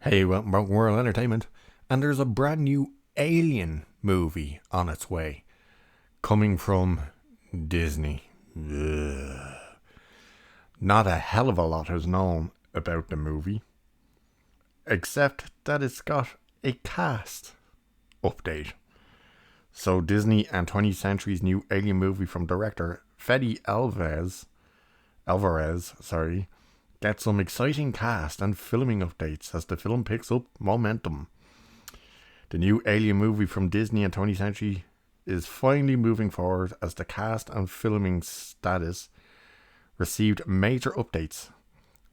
Hey, welcome back to World Entertainment. And there's a brand new Alien movie on its way, coming from Disney. Ugh. Not a hell of a lot is known about the movie, except that it's got a cast update. So Disney and 20th Century's new Alien movie from director Fede Alvarez, get some exciting cast and filming updates as the film picks up momentum. The new Alien movie from Disney and 20th Century is finally moving forward as the cast and filming status received major updates.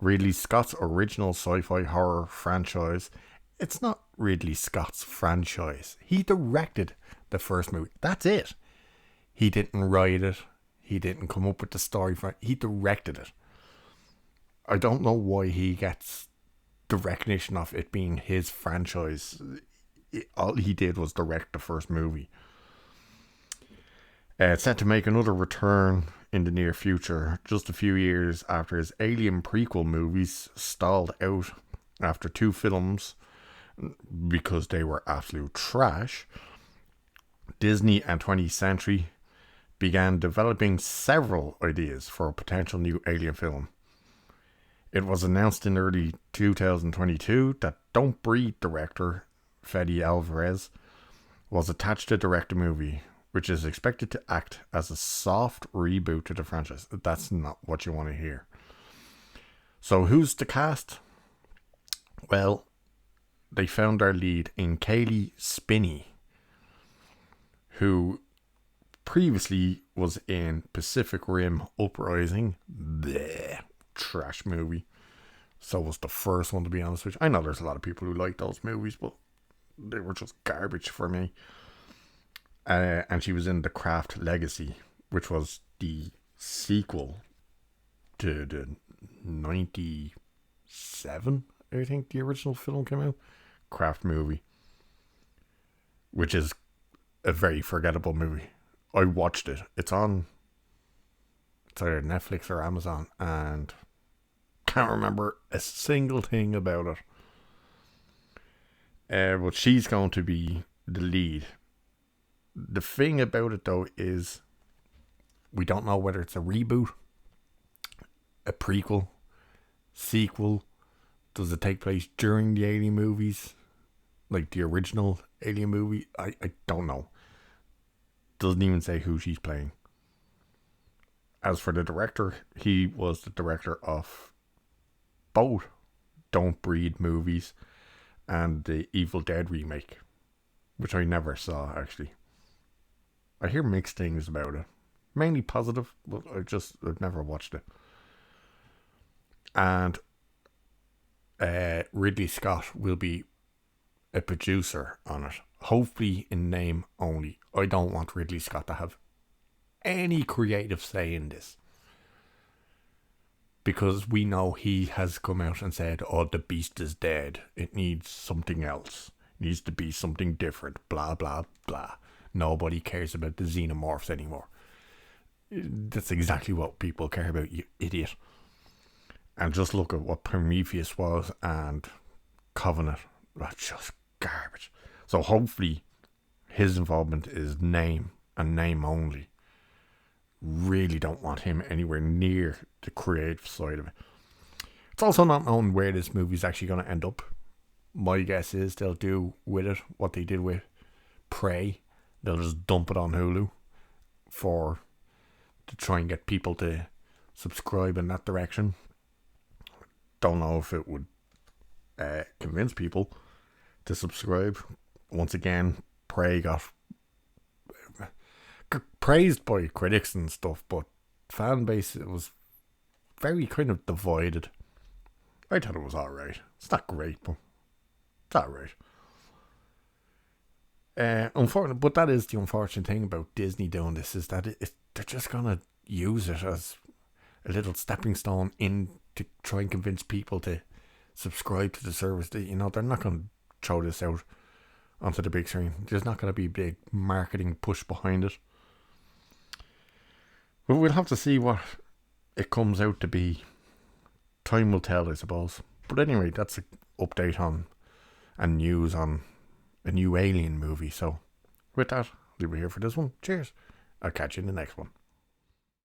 Ridley Scott's original sci-fi horror franchise. It's not Ridley Scott's franchise. He directed the first movie. That's it. He didn't write it. He didn't come up with the story for it. He directed it. I don't know why he gets the recognition of it being his franchise. All he did was direct the first movie. It's set to make another return in the near future, just a few years after his Alien prequel movies stalled out after two films because they were absolute trash. Disney and 20th Century began developing several ideas for a potential new Alien film. It was announced in early 2022 that Don't Breathe director Fede Alvarez was attached to direct the movie, which is expected to act as a soft reboot to the franchise. That's not what you want to hear. So who's the cast? Well, they found our lead in Cailee Spinney, who previously was in Pacific Rim Uprising. Blech. Trash movie. So was the first one, to be honest with you. I know there's a lot of people who like those movies, but they were just garbage for me. And she was in The Craft Legacy, which was the sequel to the 97, I think the original film came out. Craft movie, which is a very forgettable movie. I watched it. It's either Netflix or Amazon, and can't remember a single thing about it. But she's going to be the lead. The thing about it, though, is we don't know whether it's a reboot, a prequel, sequel. Does it take place during the Alien movies, like the original Alien movie? I don't know. Doesn't even say who she's playing. As for the director, he was the director of both Don't Breathe movies and the Evil Dead remake, which I never saw, actually. I hear mixed things about it. Mainly positive, but I've never watched it. And Ridley Scott will be a producer on it. Hopefully in name only. I don't want Ridley Scott to have any creative say in this, because we know he has come out and said, oh, the beast is dead, it needs something else, it needs to be something different, blah blah blah. Nobody cares about the xenomorphs anymore. That's exactly what people care about, you idiot. And just look at what Prometheus was and Covenant. That's just garbage. So hopefully his involvement is name and name only. Really don't want him anywhere near the creative side of it. It's also not known where this movie's actually going to end up. My guess is they'll do with it what they did with Prey. They'll just dump it on Hulu to try and get people to subscribe in that direction. Don't know if it would convince people to subscribe. Once again, Prey got praised by critics and stuff, but fan base, it was very kind of divided. I thought it was alright. It's not great, but it's alright. Unfortunately, but that is the unfortunate thing about Disney doing this, is that they're just gonna use it as a little stepping stone in to try and convince people to subscribe to the service. They're not gonna throw this out onto the big screen. There's not gonna be big marketing push behind it. But we'll have to see what it comes out to be. Time will tell, I suppose. But anyway, that's an update on and news on a new Alien movie. So, with that, leave it here for this one. Cheers. I'll catch you in the next one.